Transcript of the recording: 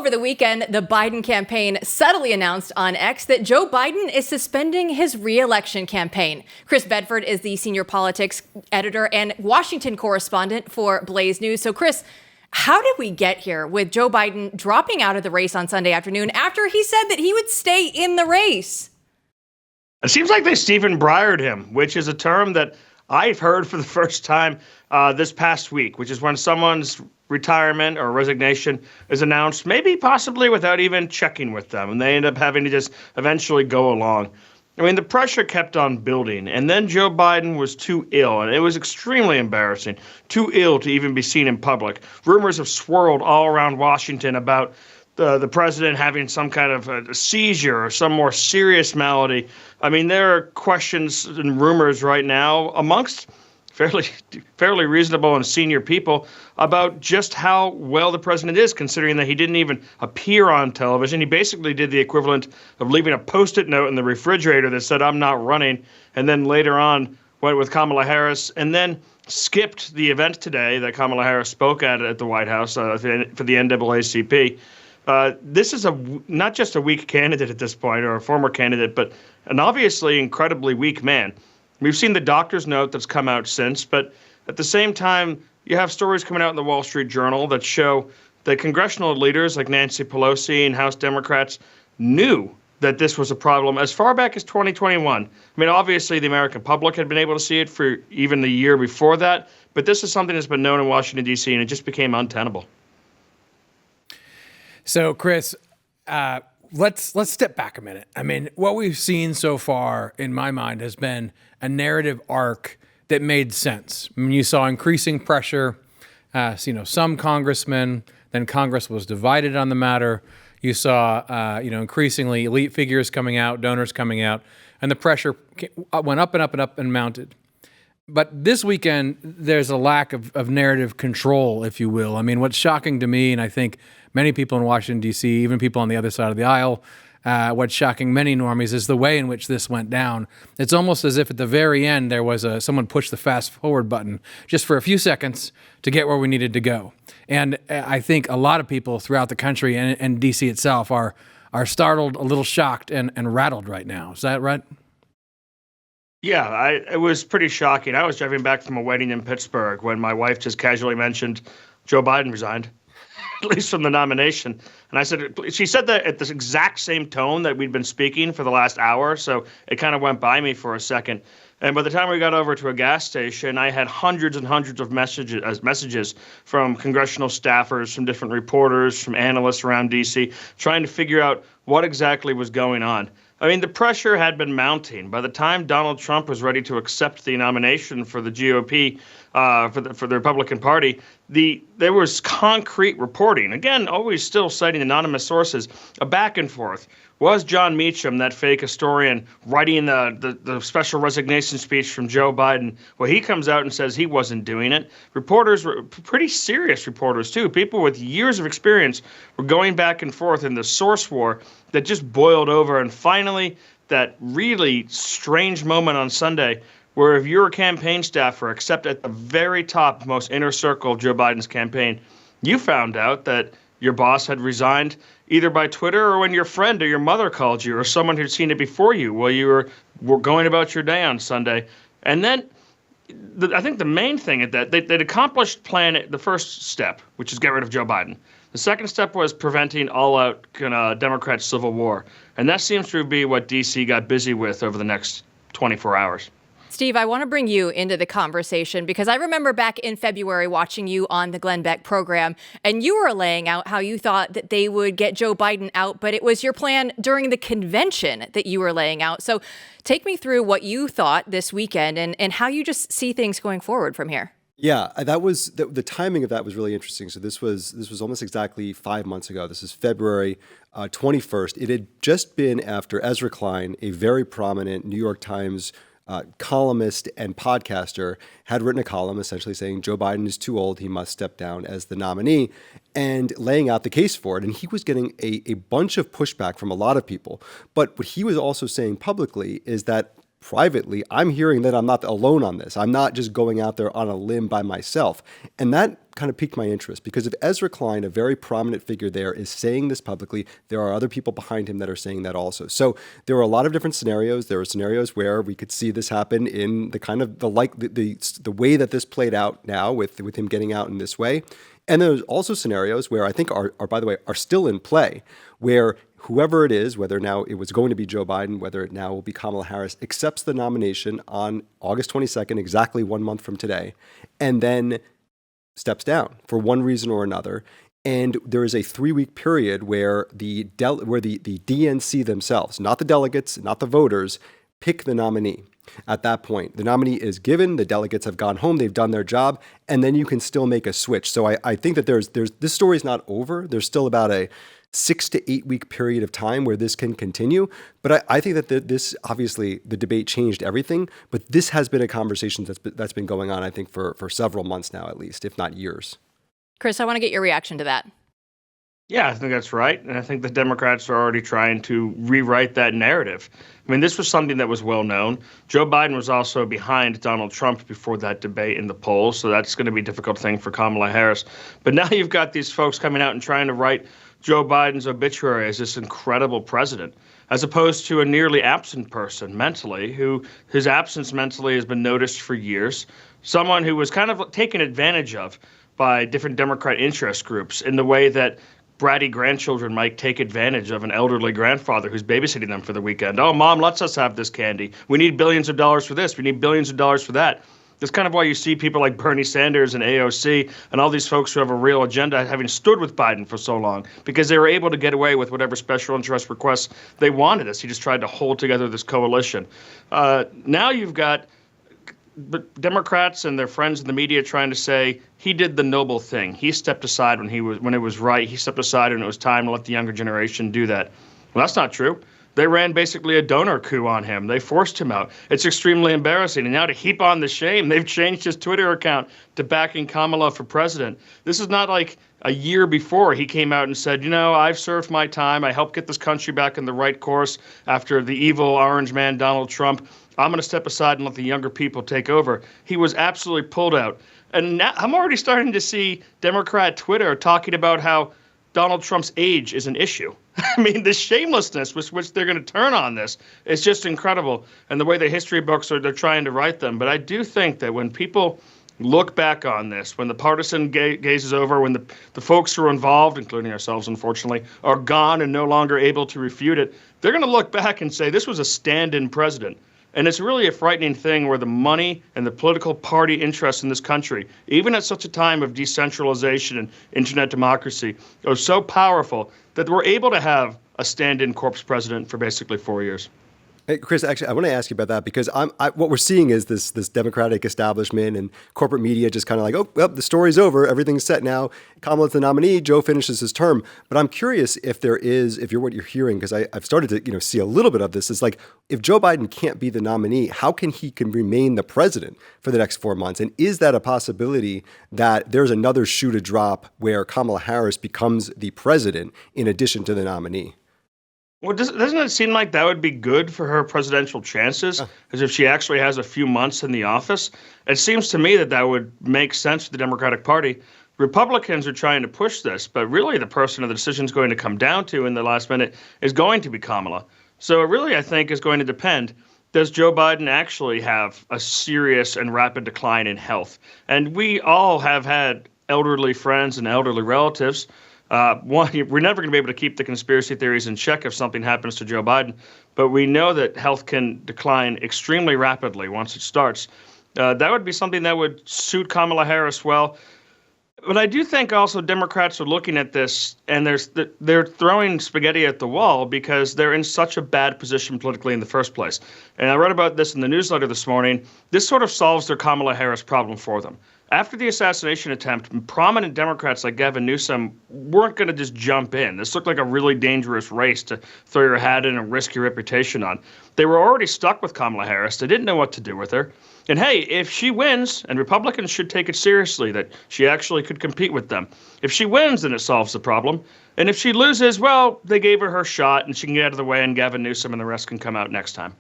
over the weekend, the Biden campaign subtly announced on X that Joe Biden is suspending his re-election campaign. Chris Bedford is the senior politics editor and Washington correspondent for Blaze News. So, Chris, how did we get here with Joe Biden dropping out of the race on Sunday afternoon after he said that he would stay in the race? It seems like they Stephen Briered him, which is a term that I've heard for the first time this past week, which is when someone's retirement or resignation is announced, maybe possibly without even checking with them, and they end up having to just eventually go along. I mean, the pressure kept on building, and then Joe Biden was too ill, and it was extremely embarrassing, too ill to even be seen in public. Rumors have swirled all around Washington about the president having some kind of a seizure or some more serious malady. I mean, there are questions and rumors right now amongst fairly reasonable and senior people about just how well the president is, considering that he didn't even appear on television. He basically did the equivalent of leaving a Post-it note in the refrigerator that said, "I'm not running," and then later on went with Kamala Harris, and then skipped the event today that Kamala Harris spoke at the White House for the NAACP. This is not just a weak candidate at this point, or a former candidate, but an obviously incredibly weak man. We've seen the doctor's note that's come out since, but at the same time, you have stories coming out in the Wall Street Journal that show that congressional leaders like Nancy Pelosi and House Democrats knew that this was a problem as far back as 2021. I mean, obviously, the American public had been able to see it for even the year before that, but this is something that's been known in Washington, D.C., and it just became untenable. So, Chris, let's step back a minute. I mean, what we've seen so far, in my mind, has been a narrative arc that made sense. I mean, you saw increasing pressure, some congressmen, then Congress was divided on the matter. You saw, increasingly elite figures coming out, donors coming out, and the pressure went up and up and up and mounted. But this weekend, there's a lack of narrative control, if you will. I mean, what's shocking to me, and I think many people in Washington, D.C., even people on the other side of the aisle, what's shocking many normies is the way in which this went down. It's almost as if at the very end there was someone pushed the fast forward button just for a few seconds to get where we needed to go. And I think a lot of people throughout the country and D.C. itself are startled, a little shocked, and rattled right now. Is that right? Yeah, it was pretty shocking. I was driving back from a wedding in Pittsburgh when my wife just casually mentioned Joe Biden resigned, at least from the nomination. And I said, she said that at this exact same tone that we'd been speaking for the last hour. So it kind of went by me for a second. And by the time we got over to a gas station, I had hundreds and hundreds of messages from congressional staffers, from different reporters, from analysts around D.C., trying to figure out what exactly was going on. I mean, the pressure had been mounting. By the time Donald Trump was ready to accept the nomination for the GOP, for the Republican Party, there was concrete reporting. Again, always still citing anonymous sources, a back and forth. Was John Meacham, that fake historian, writing the special resignation speech from Joe Biden? Well, he comes out and says he wasn't doing it. Reporters were pretty serious reporters, too. People with years of experience were going back and forth in the source war that just boiled over. And finally, that really strange moment on Sunday where if you're a campaign staffer, except at the very top, most inner circle of Joe Biden's campaign, you found out that your boss had resigned either by Twitter or when your friend or your mother called you or someone who'd seen it before you while you were going about your day on Sunday. And then I think the main thing is that they'd accomplished the first step, which is get rid of Joe Biden. The second step was preventing all-out Democrat civil war. And that seems to be what D.C. got busy with over the next 24 hours. Steve, I want to bring you into the conversation because I remember back in February watching you on the Glenn Beck program, and you were laying out how you thought that they would get Joe Biden out, but it was your plan during the convention that you were laying out. So take me through what you thought this weekend and how you just see things going forward from here. Yeah, that was the timing of that was really interesting. So this was almost exactly 5 months ago. This is February 21st. It had just been after Ezra Klein, a very prominent New York Times columnist and podcaster, had written a column essentially saying Joe Biden is too old, he must step down as the nominee, and laying out the case for it. And he was getting a bunch of pushback from a lot of people. But what he was also saying publicly is that privately, I'm hearing that I'm not alone on this. I'm not just going out there on a limb by myself. And that kind of piqued my interest, because if Ezra Klein, a very prominent figure there, is saying this publicly, there are other people behind him that are saying that also. So there were a lot of different scenarios. There were scenarios where we could see this happen in the kind of the way that this played out now with him getting out in this way. And there's also scenarios where I think are by the way, are still in play, where whoever it is, whether now it was going to be Joe Biden, whether it now will be Kamala Harris, accepts the nomination on August 22nd, exactly 1 month from today, and then steps down for one reason or another. And there is a 3-week period where the DNC themselves, not the delegates, not the voters, pick the nominee. At that point, the nominee is given, the delegates have gone home, they've done their job, and then you can still make a switch. So I think that there's this story is not over. There's still about a 6 to 8 week period of time where this can continue. But I think that this, obviously, the debate changed everything, but this has been a conversation that's been going on, I think, for several months now, at least, if not years. Chris, I want to get your reaction to that. Yeah, I think that's right. And I think the Democrats are already trying to rewrite that narrative. I mean, this was something that was well known. Joe Biden was also behind Donald Trump before that debate in the polls, so that's going to be a difficult thing for Kamala Harris. But now you've got these folks coming out and trying to write Joe Biden's obituary as this incredible president, as opposed to a nearly absent person mentally, whose absence mentally has been noticed for years, someone who was kind of taken advantage of by different Democrat interest groups in the way that bratty grandchildren might take advantage of an elderly grandfather who's babysitting them for the weekend. Oh, Mom lets us have this candy. We need billions of dollars for this. We need billions of dollars for that. That's kind of why you see people like Bernie Sanders and AOC and all these folks who have a real agenda having stood with Biden for so long, because they were able to get away with whatever special interest requests they wanted as he just tried to hold together this coalition. Now you've got Democrats and their friends in the media trying to say he did the noble thing. He stepped aside when it was right. He stepped aside when it was time to let the younger generation do that. Well, that's not true. They ran basically a donor coup on him. They forced him out. It's extremely embarrassing. And now to heap on the shame, they've changed his Twitter account to backing Kamala for president. This is not like a year before he came out and said, you know, I've served my time. I helped get this country back in the right course after the evil orange man, Donald Trump. I'm going to step aside and let the younger people take over. He was absolutely pulled out. And now I'm already starting to see Democrat Twitter talking about how Donald Trump's age is an issue. I mean, the shamelessness with which they're going to turn on this is just incredible. And the way the history books they're trying to write them. But I do think that when people look back on this, when the partisan gaze is over, when the folks who are involved, including ourselves, unfortunately, are gone and no longer able to refute it, they're going to look back and say this was a stand-in president. And it's really a frightening thing where the money and the political party interest in this country, even at such a time of decentralization and internet democracy, are so powerful that we're able to have a stand-in corpse president for basically 4 years. Hey, Chris, actually, I want to ask you about that, because what we're seeing is this Democratic establishment and corporate media just kind of like, oh, well, the story's over. Everything's set now. Kamala's the nominee. Joe finishes his term. But I'm curious if what you're hearing, because I've started to see a little bit of this, is like, if Joe Biden can't be the nominee, how can he remain the president for the next 4 months? And is that a possibility that there's another shoe to drop where Kamala Harris becomes the president in addition to the nominee? Well, doesn't it seem like that would be good for her presidential chances, as if she actually has a few months in the office? It seems to me that would make sense for the Democratic Party. Republicans are trying to push this, but really the person the decision is going to come down to in the last minute is going to be Kamala. So it really, I think, is going to depend. Does Joe Biden actually have a serious and rapid decline in health? And we all have had elderly friends and elderly relatives. We're never going to be able to keep the conspiracy theories in check if something happens to Joe Biden, but we know that health can decline extremely rapidly once it starts. That would be something that would suit Kamala Harris well. But I do think also Democrats are looking at this and they're throwing spaghetti at the wall because they're in such a bad position politically in the first place. And I read about this in the newsletter this morning. This sort of solves their Kamala Harris problem for them. After the assassination attempt, prominent Democrats like Gavin Newsom weren't going to just jump in. This looked like a really dangerous race to throw your hat in and risk your reputation on. They were already stuck with Kamala Harris. They didn't know what to do with her. And hey, if she wins, and Republicans should take it seriously that she actually could compete with them. If she wins, then it solves the problem. And if she loses, well, they gave her shot and she can get out of the way and Gavin Newsom and the rest can come out next time.